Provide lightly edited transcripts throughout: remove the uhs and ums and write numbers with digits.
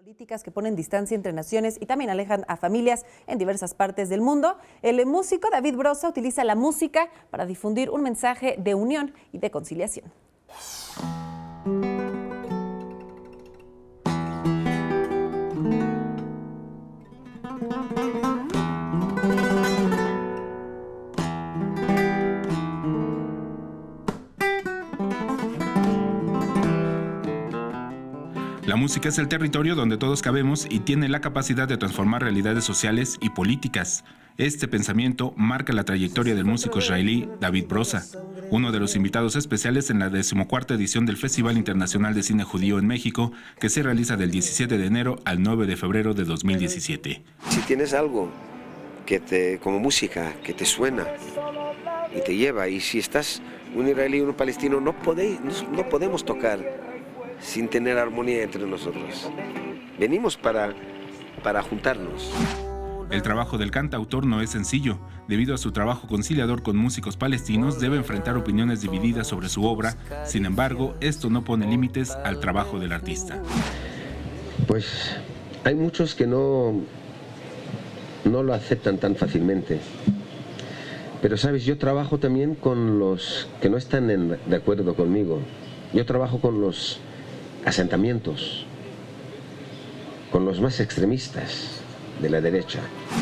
políticas que ponen distancia entre naciones y también alejan a familias en diversas partes del mundo. El músico David Brossa utiliza la música para difundir un mensaje de unión y de conciliación. La música es el territorio donde todos cabemos y tiene la capacidad de transformar realidades sociales y políticas. Este pensamiento marca la trayectoria del músico israelí David Brossa, uno de los invitados especiales en la 14ª edición del Festival Internacional de Cine Judío en México, que se realiza del 17 de enero al 9 de febrero de 2017. Si tienes algo como música que te suena y te lleva, y si estás un israelí y un palestino, no podemos tocar sin tener armonía entre nosotros. Venimos para juntarnos. El trabajo del cantautor no es sencillo. Debido a su trabajo conciliador con músicos palestinos, debe enfrentar opiniones divididas sobre su obra. Sin embargo, esto no pone límites al trabajo del artista. Pues hay muchos que no lo aceptan tan fácilmente. Pero sabes, yo trabajo también con los que no están de acuerdo conmigo. Yo trabajo con los asentamientos, con los más extremistas de la derecha.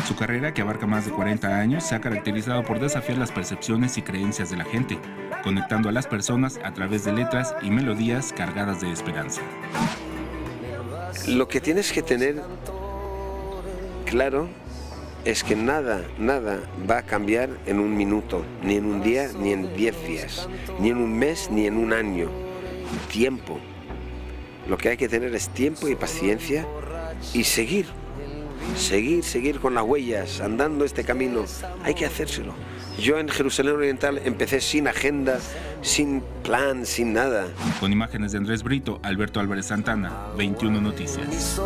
Su carrera, que abarca más de 40 años, se ha caracterizado por desafiar las percepciones y creencias de la gente, conectando a las personas a través de letras y melodías cargadas de esperanza. Lo que tienes que tener claro es que nada va a cambiar en un minuto, ni en un día, ni en 10 días, ni en un mes, ni en un año. Tiempo. Lo que hay que tener es tiempo y paciencia y seguir con las huellas, andando este camino. Hay que hacérselo. Yo en Jerusalén Oriental empecé sin agenda, sin plan, sin nada. Con imágenes de Andrés Brito, Alberto Álvarez Santana, 21 Noticias.